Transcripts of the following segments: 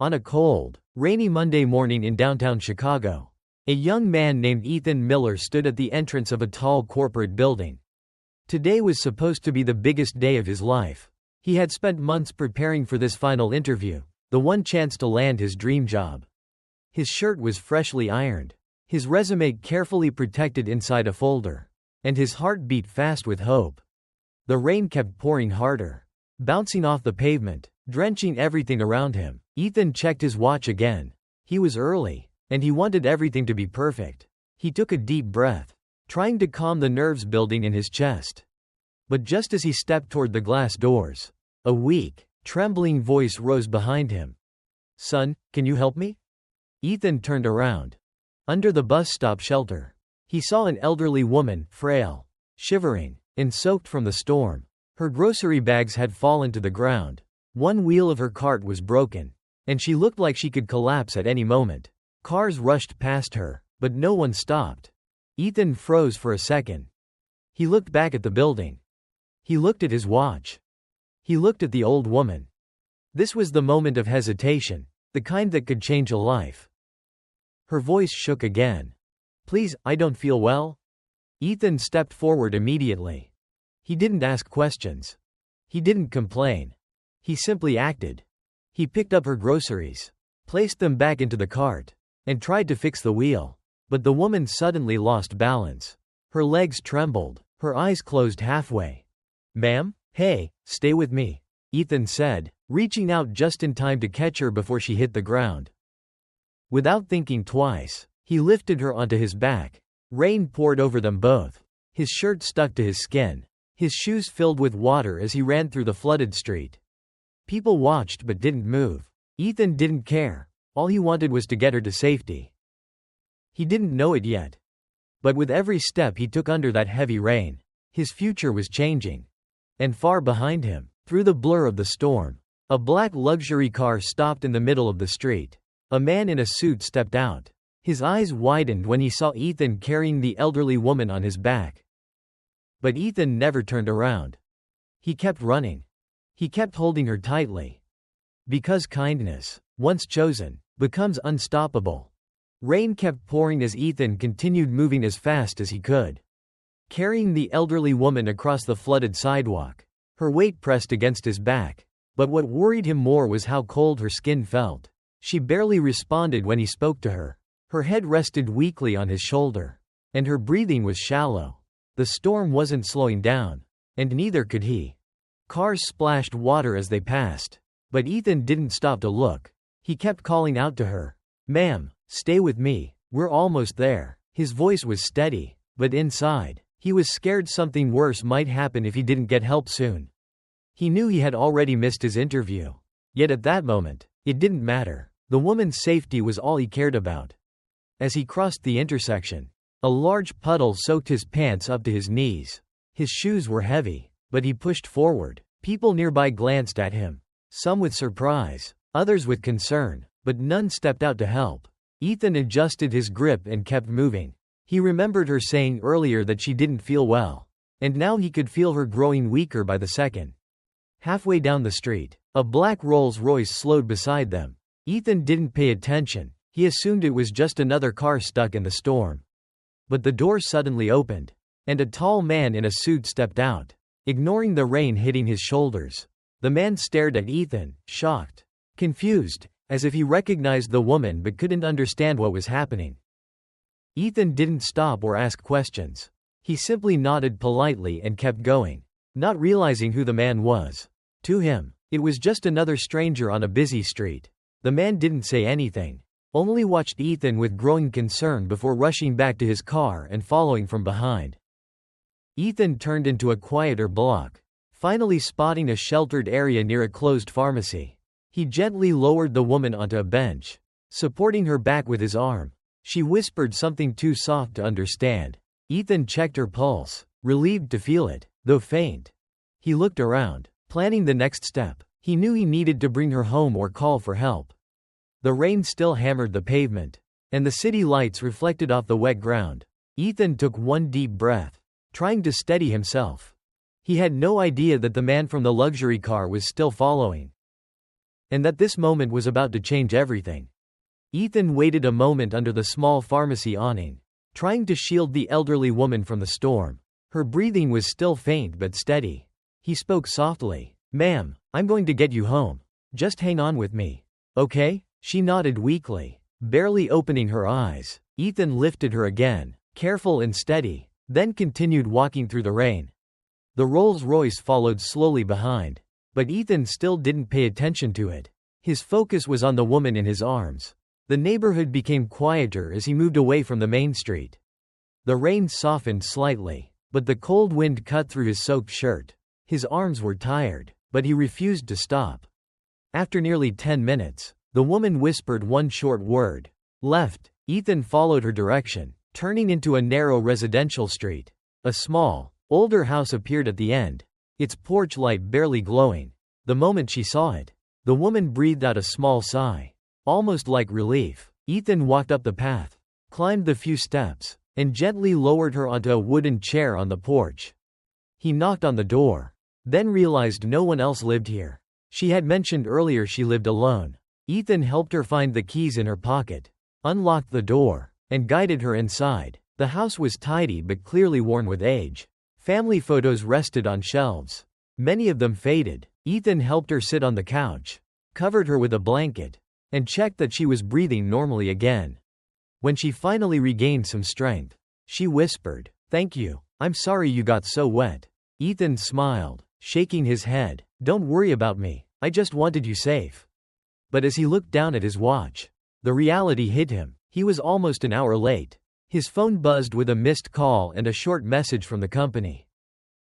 On a cold, rainy Monday morning in downtown Chicago, a young man named Ethan Miller stood at the entrance of a tall corporate building. Today was supposed to be the biggest day of his life. He had spent months preparing for this final interview, the one chance to land his dream job. His shirt was freshly ironed, his resume carefully protected inside a folder, and his heart beat fast with hope. The rain kept pouring harder, bouncing off the pavement, drenching everything around him. Ethan checked his watch again. He was early, and he wanted everything to be perfect. He took a deep breath, trying to calm the nerves building in his chest. But just as he stepped toward the glass doors, a weak, trembling voice rose behind him. "Son, can you help me?" Ethan turned around. Under the bus stop shelter, he saw an elderly woman, frail, shivering, and soaked from the storm. Her grocery bags had fallen to the ground. One wheel of her cart was broken, and she looked like she could collapse at any moment. Cars rushed past her, but no one stopped. Ethan froze for a second. He looked back at the building. He looked at his watch. He looked at the old woman. This was the moment of hesitation, the kind that could change a life. Her voice shook again. "Please, I don't feel well." Ethan stepped forward immediately. He didn't ask questions. He didn't complain. He simply acted. He picked up her groceries, placed them back into the cart, and tried to fix the wheel. But the woman suddenly lost balance. Her legs trembled, her eyes closed halfway. "Ma'am? Hey, stay with me," Ethan said, reaching out just in time to catch her before she hit the ground. Without thinking twice, he lifted her onto his back. Rain poured over them both. His shirt stuck to his skin. His shoes filled with water as he ran through the flooded street. People watched but didn't move. Ethan didn't care. All he wanted was to get her to safety. He didn't know it yet. But with every step he took under that heavy rain, his future was changing. And far behind him, through the blur of the storm, a black luxury car stopped in the middle of the street. A man in a suit stepped out. His eyes widened when he saw Ethan carrying the elderly woman on his back. But Ethan never turned around. He kept running. He kept holding her tightly. Because kindness, once chosen, becomes unstoppable. Rain kept pouring as Ethan continued moving as fast as he could, carrying the elderly woman across the flooded sidewalk. Her weight pressed against his back. But what worried him more was how cold her skin felt. She barely responded when he spoke to her. Her head rested weakly on his shoulder, and her breathing was shallow. The storm wasn't slowing down, and neither could he. Cars splashed water as they passed, but Ethan didn't stop to look. He kept calling out to her, "Ma'am, stay with me, we're almost there." His voice was steady, but inside, he was scared something worse might happen if he didn't get help soon. He knew he had already missed his interview. Yet at that moment, it didn't matter. The woman's safety was all he cared about. As he crossed the intersection, a large puddle soaked his pants up to his knees. His shoes were heavy, but he pushed forward. People nearby glanced at him, some with surprise, others with concern, but none stepped out to help. Ethan adjusted his grip and kept moving. He remembered her saying earlier that she didn't feel well, and now he could feel her growing weaker by the second. Halfway down the street, a black Rolls-Royce slowed beside them. Ethan didn't pay attention. He assumed it was just another car stuck in the storm. But the door suddenly opened, and a tall man in a suit stepped out, ignoring the rain hitting his shoulders. The man stared at Ethan, shocked, confused, as if he recognized the woman but couldn't understand what was happening. Ethan didn't stop or ask questions. He simply nodded politely and kept going, not realizing who the man was. To him, it was just another stranger on a busy street. The man didn't say anything, only watched Ethan with growing concern before rushing back to his car and following from behind. Ethan turned into a quieter block, finally spotting a sheltered area near a closed pharmacy. He gently lowered the woman onto a bench, supporting her back with his arm. She whispered something too soft to understand. Ethan checked her pulse, relieved to feel it, though faint. He looked around, planning the next step. He knew he needed to bring her home or call for help. The rain still hammered the pavement, and the city lights reflected off the wet ground. Ethan took one deep breath, trying to steady himself. He had no idea that the man from the luxury car was still following. and that this moment was about to change everything. Ethan waited a moment under the small pharmacy awning, trying to shield the elderly woman from the storm. Her breathing was still faint but steady. He spoke softly. "Ma'am, I'm going to get you home. Just hang on with me. Okay?" She nodded weakly, barely opening her eyes. Ethan lifted her again, careful and steady, then continued walking through the rain. The Rolls-Royce followed slowly behind, but Ethan still didn't pay attention to it. His focus was on the woman in his arms. The neighborhood became quieter as he moved away from the main street. The rain softened slightly, but the cold wind cut through his soaked shirt. His arms were tired, but he refused to stop. After nearly 10 minutes, the woman whispered one short word. Left. Ethan followed her direction, turning into a narrow residential street. A small, older house appeared at the end, its porch light barely glowing. The moment she saw it, the woman breathed out a small sigh, almost like relief. Ethan walked up the path, climbed the few steps, and gently lowered her onto a wooden chair on the porch. He knocked on the door, then realized no one else lived here. She had mentioned earlier she lived alone. Ethan helped her find the keys in her pocket, unlocked the door, and guided her inside. The house was tidy but clearly worn with age. Family photos rested on shelves, many of them faded. Ethan helped her sit on the couch, covered her with a blanket, and checked that she was breathing normally again. When she finally regained some strength, she whispered, "Thank you. I'm sorry you got so wet." Ethan smiled, shaking his head. "Don't worry about me. I just wanted you safe." But as he looked down at his watch, the reality hit him. He was almost an hour late. His phone buzzed with a missed call and a short message from the company.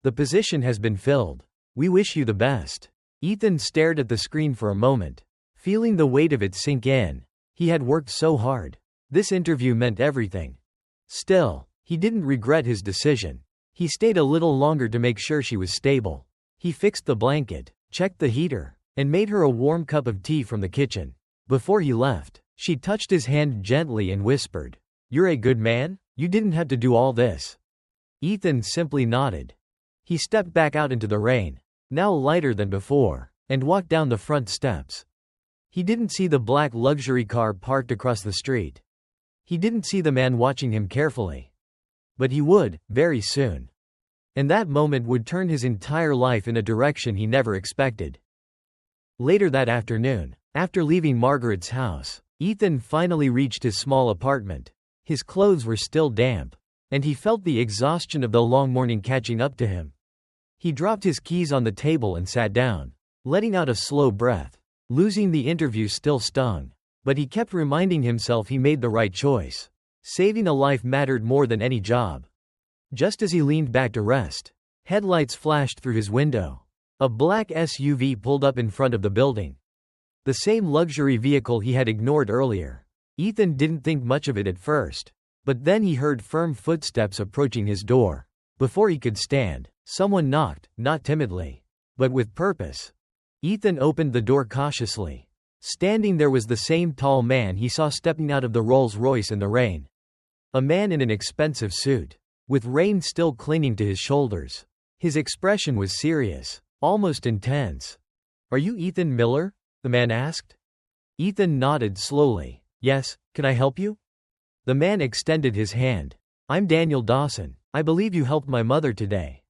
"The position has been filled. We wish you the best." Ethan stared at the screen for a moment, feeling the weight of it sink in. He had worked so hard. This interview meant everything. Still, he didn't regret his decision. He stayed a little longer to make sure she was stable. He fixed the blanket, checked the heater, and made her a warm cup of tea from the kitchen. Before he left, she touched his hand gently and whispered, "You're a good man? You didn't have to do all this." Ethan simply nodded. He stepped back out into the rain, now lighter than before, and walked down the front steps. He didn't see the black luxury car parked across the street. He didn't see the man watching him carefully. But he would, very soon. And that moment would turn his entire life in a direction he never expected. Later that afternoon, after leaving Margaret's house, Ethan finally reached his small apartment. His clothes were still damp, and he felt the exhaustion of the long morning catching up to him. He dropped his keys on the table and sat down, letting out a slow breath. Losing the interview still stung, but he kept reminding himself he made the right choice. Saving a life mattered more than any job. Just as he leaned back to rest, headlights flashed through his window. A black SUV pulled up in front of the building. The same luxury vehicle he had ignored earlier. Ethan didn't think much of it at first, but then he heard firm footsteps approaching his door. Before he could stand, someone knocked, not timidly, but with purpose. Ethan opened the door cautiously. Standing there was the same tall man he saw stepping out of the Rolls-Royce in the rain. A man in an expensive suit, with rain still clinging to his shoulders. His expression was serious, almost intense. "Are you Ethan Miller?" the man asked. Ethan nodded slowly. "Yes, can I help you?" The man extended his hand. "I'm Daniel Dawson. I believe you helped my mother today."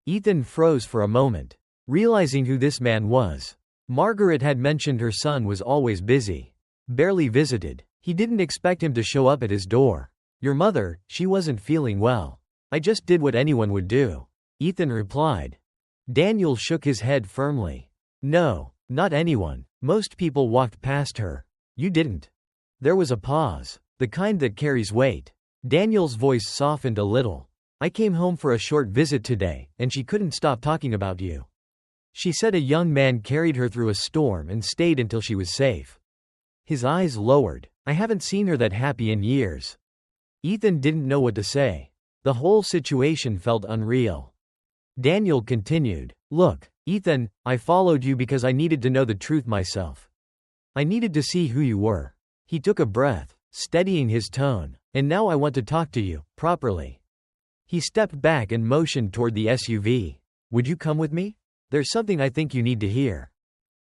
Ethan froze for a moment, realizing who this man was. Margaret had mentioned her son was always busy, barely visited. He didn't expect him to show up at his door. "Your mother, she wasn't feeling well. I just did what anyone would do," Ethan replied. Daniel shook his head firmly. "No, not anyone. Most people walked past her. You didn't." There was a pause, the kind that carries weight. Daniel's voice softened a little. "I came home for a short visit today, and she couldn't stop talking about you. She said a young man carried her through a storm and stayed until she was safe." His eyes lowered. "I haven't seen her that happy in years." Ethan didn't know what to say. The whole situation felt unreal. Daniel continued, "Look, Ethan, I followed you because I needed to know the truth myself. I needed to see who you were." He took a breath, steadying his tone. "And now I want to talk to you, properly." He stepped back and motioned toward the SUV. "Would you come with me? There's something I think you need to hear."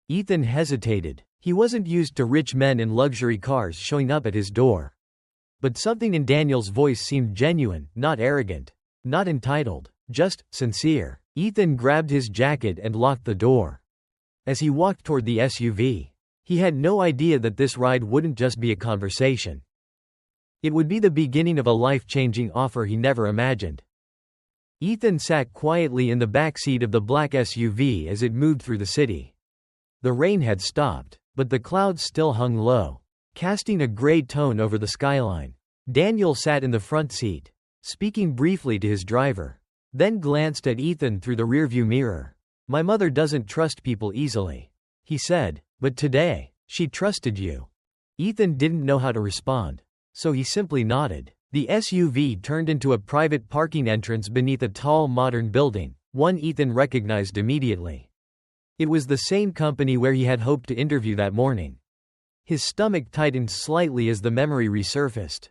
Ethan hesitated. He wasn't used to rich men in luxury cars showing up at his door. But something in Daniel's voice seemed genuine, not arrogant, not entitled, just sincere. Ethan grabbed his jacket and locked the door. As he walked toward the SUV, he had no idea that this ride wouldn't just be a conversation. It would be the beginning of a life-changing offer he never imagined. Ethan sat quietly in the back seat of the black SUV as it moved through the city. The rain had stopped, but the clouds still hung low, casting a gray tone over the skyline. Daniel sat in the front seat, speaking briefly to his driver, then glanced at Ethan through the rearview mirror. "My mother doesn't trust people easily," he said, "but today, she trusted you." Ethan didn't know how to respond, so he simply nodded. The SUV turned into a private parking entrance beneath a tall modern building, one Ethan recognized immediately. It was the same company where he had hoped to interview that morning. His stomach tightened slightly as the memory resurfaced.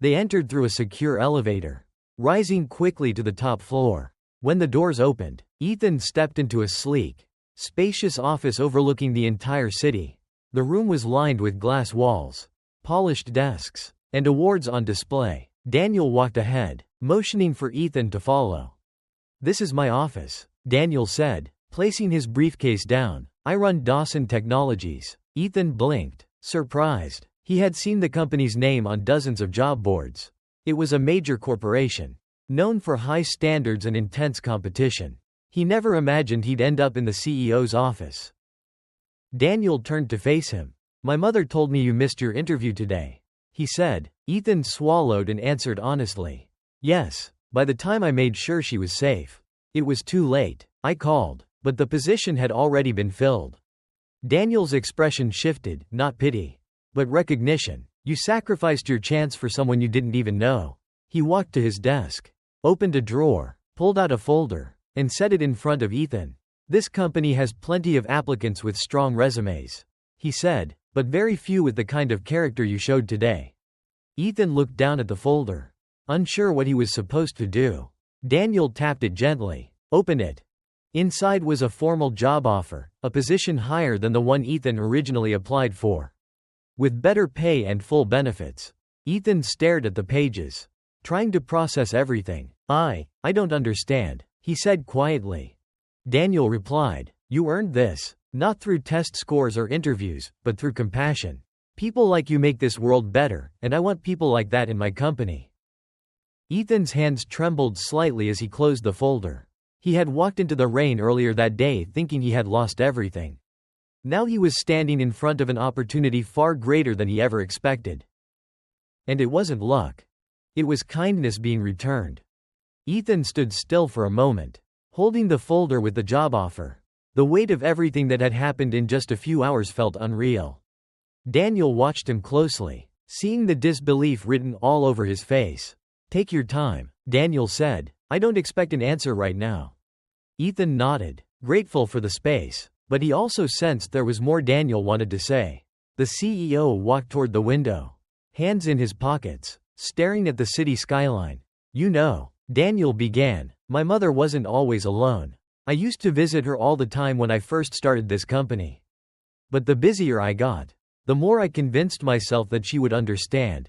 They entered through a secure elevator, rising quickly to the top floor. When the doors opened, Ethan stepped into a sleek, spacious office overlooking the entire city. The room was lined with glass walls, polished desks, and awards on display. Daniel walked ahead, motioning for Ethan to follow. "This is my office," Daniel said, placing his briefcase down. "I run Dawson Technologies." Ethan blinked, surprised. He had seen the company's name on dozens of job boards. It was a major corporation, known for high standards and intense competition. He never imagined he'd end up in the CEO's office. Daniel turned to face him. "My mother told me you missed your interview today," he said. Ethan swallowed and answered honestly. "Yes, by the time I made sure she was safe. It was too late. I called, but the position had already been filled." Daniel's expression shifted, not pity, but recognition. "You sacrificed your chance for someone you didn't even know." He walked to his desk, opened a drawer, pulled out a folder, and set it in front of Ethan. "This company has plenty of applicants with strong resumes," he said, "but very few with the kind of character you showed today." Ethan looked down at the folder, unsure what he was supposed to do. Daniel tapped it gently. "Open it." Inside was a formal job offer, a position higher than the one Ethan originally applied for, with better pay and full benefits. Ethan stared at the pages, trying to process everything. I don't understand," he said quietly. Daniel replied, "You earned this, not through test scores or interviews, but through compassion. People like you make this world better, and I want people like that in my company." Ethan's hands trembled slightly as he closed the folder. He had walked into the rain earlier that day thinking he had lost everything. Now he was standing in front of an opportunity far greater than he ever expected. And it wasn't luck. It was kindness being returned. Ethan stood still for a moment, holding the folder with the job offer. The weight of everything that had happened in just a few hours felt unreal. Daniel watched him closely, seeing the disbelief written all over his face. "Take your time," Daniel said. "I don't expect an answer right now." Ethan nodded, grateful for the space, but he also sensed there was more Daniel wanted to say. The CEO walked toward the window, hands in his pockets, staring at the city skyline. "You know," Daniel began, "my mother wasn't always alone. I used to visit her all the time when I first started this company. But the busier I got, the more I convinced myself that she would understand."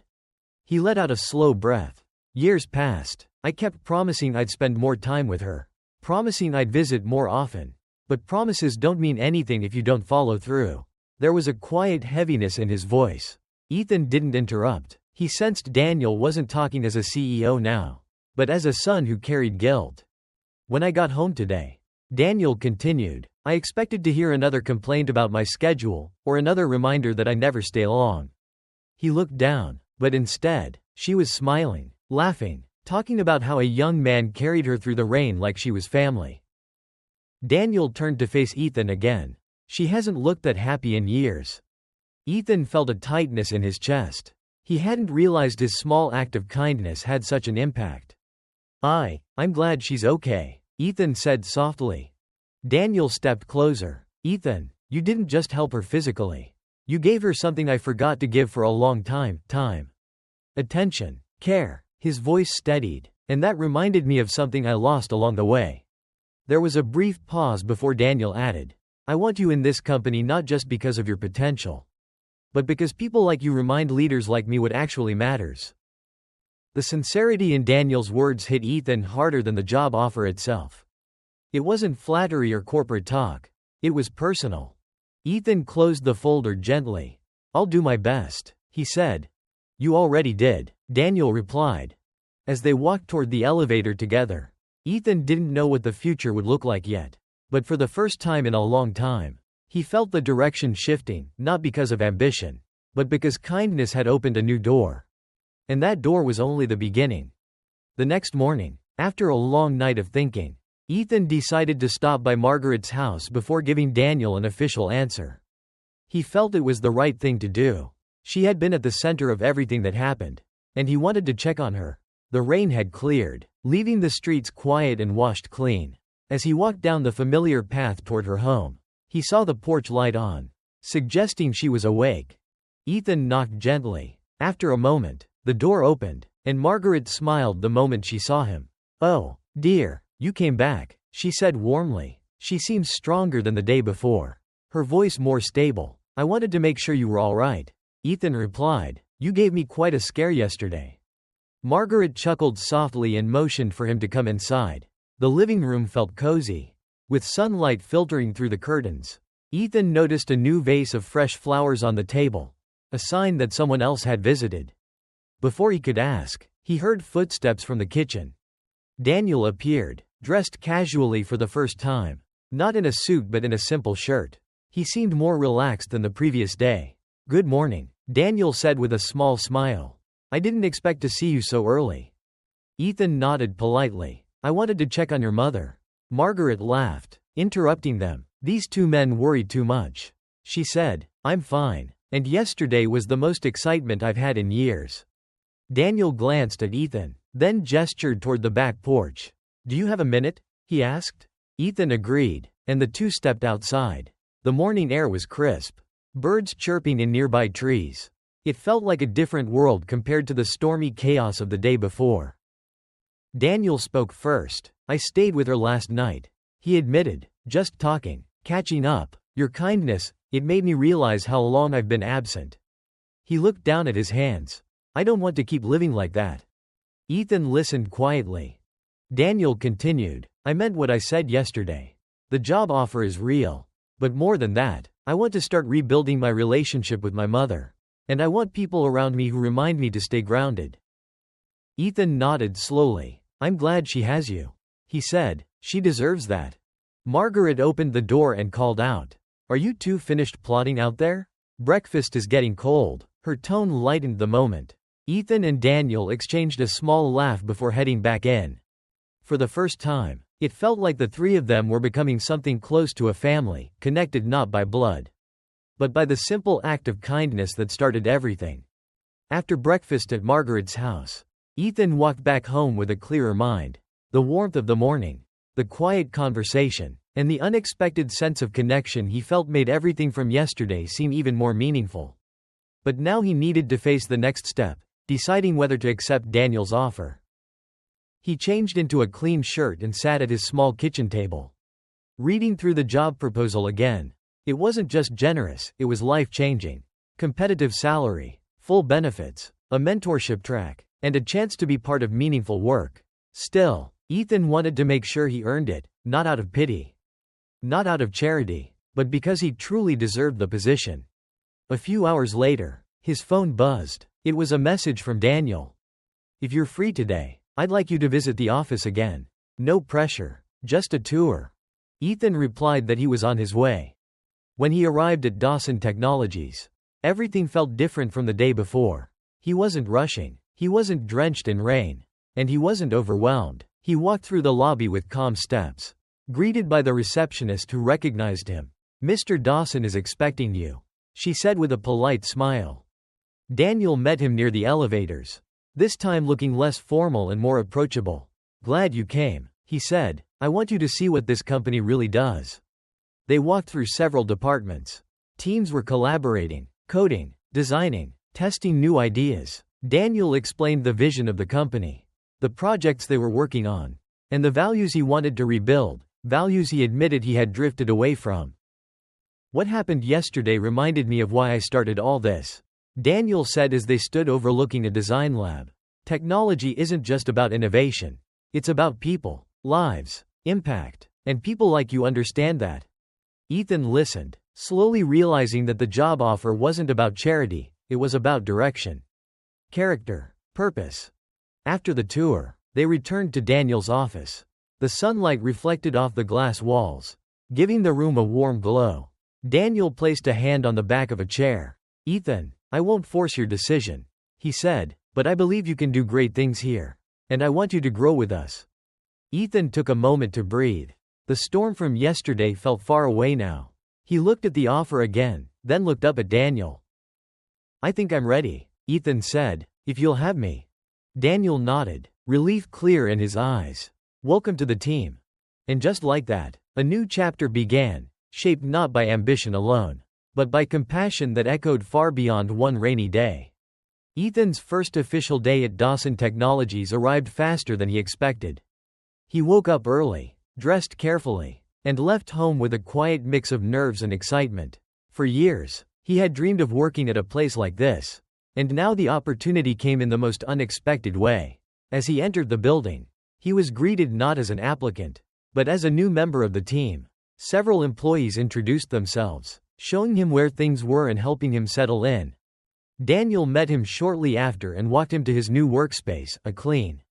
He let out a slow breath. "Years passed. I kept promising I'd spend more time with her, promising I'd visit more often. But promises don't mean anything if you don't follow through." There was a quiet heaviness in his voice. Ethan didn't interrupt. He sensed Daniel wasn't talking as a CEO now, but as a son who carried guilt. "When I got home today," Daniel continued, "I expected to hear another complaint about my schedule, or another reminder that I never stay long." He looked down, but instead, she was smiling, laughing, talking about how a young man carried her through the rain like she was family. Daniel turned to face Ethan again. "She hasn't looked that happy in years." Ethan felt a tightness in his chest. He hadn't realized his small act of kindness had such an impact. I'm glad she's okay," Ethan said softly. Daniel stepped closer. "Ethan, you didn't just help her physically. You gave her something I forgot to give for a long time. Attention. Care." His voice steadied, "And that reminded me of something I lost along the way." There was a brief pause before Daniel added, I want you in this company not just because of your potential, but because people like you remind leaders like me what actually matters." The sincerity in Daniel's words hit Ethan harder than the job offer itself. It wasn't flattery or corporate talk. It was personal. Ethan closed the folder gently. "I'll do my best," he said. "You already did," Daniel replied. As they walked toward the elevator together, Ethan didn't know what the future would look like yet. But for the first time in a long time, he felt the direction shifting, not because of ambition, but because kindness had opened a new door. And that door was only the beginning. The next morning, after a long night of thinking, Ethan decided to stop by Margaret's house before giving Daniel an official answer. He felt it was the right thing to do. She had been at the center of everything that happened, and he wanted to check on her. The rain had cleared, leaving the streets quiet and washed clean. As he walked down the familiar path toward her home, he saw the porch light on, suggesting she was awake. Ethan knocked gently. After a moment, the door opened, and Margaret smiled the moment she saw him. "Oh, dear, you came back," she said warmly. She seemed stronger than the day before, her voice more stable. "I wanted to make sure you were all right," Ethan replied. "You gave me quite a scare yesterday." Margaret chuckled softly and motioned for him to come inside. The living room felt cozy, with sunlight filtering through the curtains. Ethan noticed a new vase of fresh flowers on the table, a sign that someone else had visited. Before he could ask, he heard footsteps from the kitchen. Daniel appeared, dressed casually for the first time, not in a suit but in a simple shirt. He seemed more relaxed than the previous day. "Good morning," Daniel said with a small smile. "I didn't expect to see you so early." Ethan nodded politely. "I wanted to check on your mother." Margaret laughed, interrupting them. "These two men worry too much," she said. "I'm fine, and yesterday was the most excitement I've had in years." Daniel glanced at Ethan, then gestured toward the back porch. "Do you have a minute?" he asked. Ethan agreed, and the two stepped outside. The morning air was crisp, birds chirping in nearby trees. It felt like a different world compared to the stormy chaos of the day before. Daniel spoke first. "I stayed with her last night," he admitted, "just talking, catching up. Your kindness, it made me realize how long I've been absent." He looked down at his hands. "I don't want to keep living like that." Ethan listened quietly. Daniel continued. "I meant what I said yesterday. The job offer is real. But more than that, I want to start rebuilding my relationship with my mother. And I want people around me who remind me to stay grounded." Ethan nodded slowly. "I'm glad she has you," he said. "She deserves that." Margaret opened the door and called out, "Are you two finished plotting out there? Breakfast is getting cold." Her tone lightened the moment. Ethan and Daniel exchanged a small laugh before heading back in. For the first time, it felt like the three of them were becoming something close to a family, connected not by blood, but by the simple act of kindness that started everything. After breakfast at Margaret's house, Ethan walked back home with a clearer mind. The warmth of the morning, the quiet conversation, and the unexpected sense of connection he felt made everything from yesterday seem even more meaningful. But now he needed to face the next step, deciding whether to accept Daniel's offer. He changed into a clean shirt and sat at his small kitchen table, reading through the job proposal again. It wasn't just generous, it was life-changing. Competitive salary, full benefits, a mentorship track, and a chance to be part of meaningful work. Still, Ethan wanted to make sure he earned it, not out of pity, not out of charity, but because he truly deserved the position. A few hours later, his phone buzzed. It was a message from Daniel. "If you're free today, I'd like you to visit the office again. No pressure, just a tour." Ethan replied that he was on his way. When he arrived at Dawson Technologies, everything felt different from the day before. He wasn't rushing, he wasn't drenched in rain, and he wasn't overwhelmed. He walked through the lobby with calm steps, greeted by the receptionist who recognized him. "Mr. Dawson is expecting you," she said with a polite smile. Daniel met him near the elevators, this time looking less formal and more approachable. "Glad you came," he said. "I want you to see what this company really does." They walked through several departments. Teams were collaborating, coding, designing, testing new ideas. Daniel explained the vision of the company, the projects they were working on, and the values he wanted to rebuild, values he admitted he had drifted away from. What happened yesterday reminded me of why I started all this, Daniel said as they stood overlooking a design lab. Technology isn't just about innovation. It's about people, lives, impact, and people like you understand that. Ethan listened, slowly realizing that the job offer wasn't about charity, it was about direction, character, purpose. After the tour, they returned to Daniel's office. The sunlight reflected off the glass walls, giving the room a warm glow. Daniel placed a hand on the back of a chair. Ethan, I won't force your decision, he said, but I believe you can do great things here. And I want you to grow with us. Ethan took a moment to breathe. The storm from yesterday felt far away now. He looked at the offer again, then looked up at Daniel. I think I'm ready, Ethan said, if you'll have me. Daniel nodded, relief clear in his eyes. Welcome to the team. And just like that, a new chapter began, shaped not by ambition alone, but by compassion that echoed far beyond one rainy day. Ethan's first official day at Dawson Technologies arrived faster than he expected. He woke up early, dressed carefully, and left home with a quiet mix of nerves and excitement. For years, he had dreamed of working at a place like this, and now the opportunity came in the most unexpected way. As he entered the building, he was greeted not as an applicant, but as a new member of the team. Several employees introduced themselves, showing him where things were and helping him settle in. Daniel met him shortly after and walked him to his new workspace, a clean,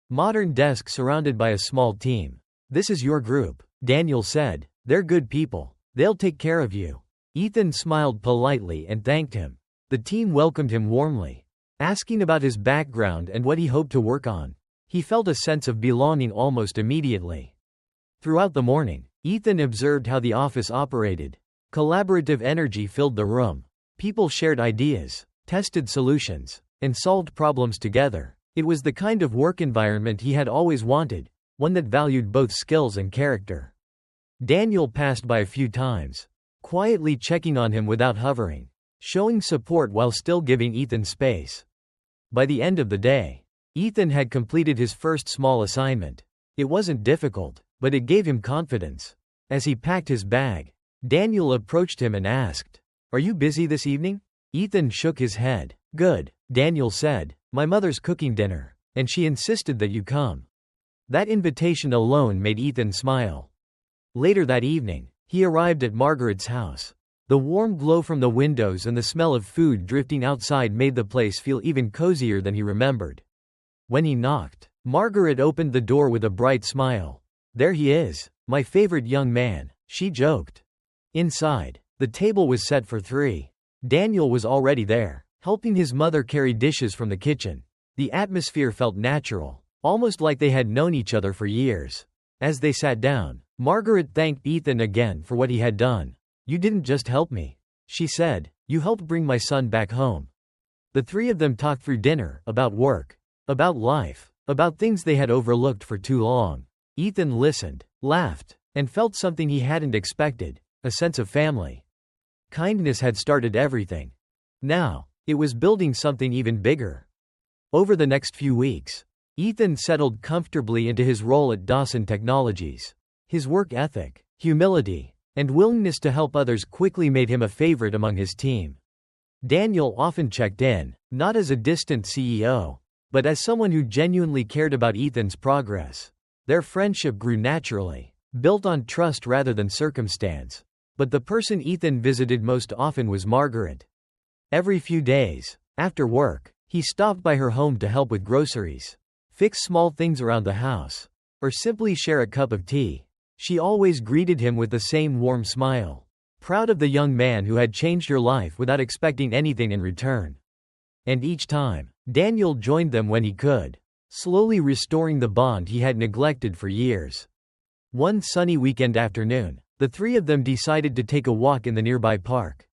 modern desk surrounded by a small team. This is your group, Daniel said. They're good people. They'll take care of you. Ethan smiled politely and thanked him. The team welcomed him warmly, asking about his background and what he hoped to work on. He felt a sense of belonging almost immediately. Throughout the morning, Ethan observed how the office operated. Collaborative energy filled the room. People shared ideas, tested solutions, and solved problems together. It was the kind of work environment he had always wanted, one that valued both skills and character. Daniel passed by a few times, quietly checking on him without hovering, showing support while still giving Ethan space. By the end of the day, Ethan had completed his first small assignment. It wasn't difficult, but it gave him confidence. As he packed his bag, Daniel approached him and asked, "Are you busy this evening?" Ethan shook his head. "Good," Daniel said. "My mother's cooking dinner, and she insisted that you come." That invitation alone made Ethan smile. Later that evening, he arrived at Margaret's house. The warm glow from the windows and the smell of food drifting outside made the place feel even cozier than he remembered. When he knocked, Margaret opened the door with a bright smile. "There he is, my favorite young man," she joked. Inside, the table was set for three. Daniel was already there, helping his mother carry dishes from the kitchen. The atmosphere felt natural, almost like they had known each other for years. As they sat down, Margaret thanked Ethan again for what he had done. "You didn't just help me," she said, "you helped bring my son back home." The three of them talked through dinner, about work, about life, about things they had overlooked for too long. Ethan listened, laughed, and felt something he hadn't expected, a sense of family. Kindness had started everything. Now, it was building something even bigger. Over the next few weeks, Ethan settled comfortably into his role at Dawson Technologies. His work ethic, humility, and willingness to help others quickly made him a favorite among his team. Daniel often checked in, not as a distant CEO, but as someone who genuinely cared about Ethan's progress. Their friendship grew naturally, built on trust rather than circumstance. But the person Ethan visited most often was Margaret. Every few days, after work, he stopped by her home to help with groceries, fix small things around the house, or simply share a cup of tea. She always greeted him with the same warm smile, proud of the young man who had changed her life without expecting anything in return. And each time, Daniel joined them when he could, slowly restoring the bond he had neglected for years. One sunny weekend afternoon, the three of them decided to take a walk in the nearby park.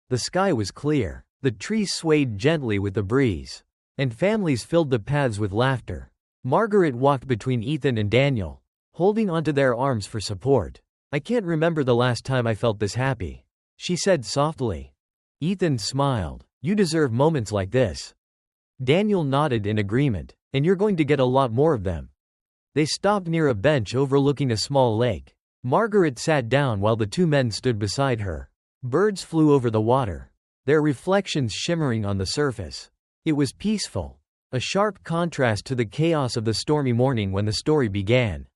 The sky was clear, the trees swayed gently with the breeze, and families filled the paths with laughter. Margaret walked between Ethan and Daniel, holding onto their arms for support. "I can't remember the last time I felt this happy," she said softly. Ethan smiled. "You deserve moments like this." Daniel nodded in agreement. "And you're going to get a lot more of them." They stopped near a bench overlooking a small lake. Margaret sat down while the two men stood beside her. Birds flew over the water, their reflections shimmering on the surface. It was peaceful, a sharp contrast to the chaos of the stormy morning when the story began.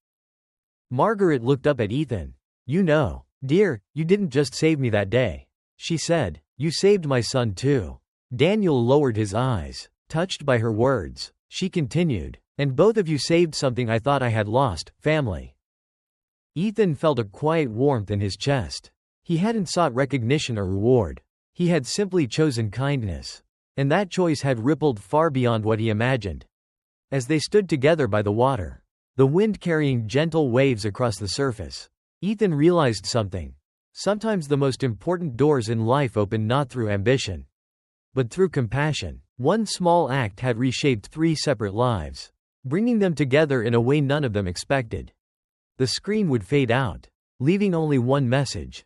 Margaret looked up at Ethan. "You know, dear, you didn't just save me that day," she said. "You saved my son too." Daniel lowered his eyes, touched by her words. She continued, "And both of you saved something I thought I had lost, family." Ethan felt a quiet warmth in his chest. He hadn't sought recognition or reward. He had simply chosen kindness. And that choice had rippled far beyond what he imagined. As they stood together by the water, the wind carrying gentle waves across the surface, Ethan realized something. Sometimes the most important doors in life open not through ambition, but through compassion. One small act had reshaped 3 separate lives, bringing them together in a way none of them expected. The screen would fade out, leaving only one message: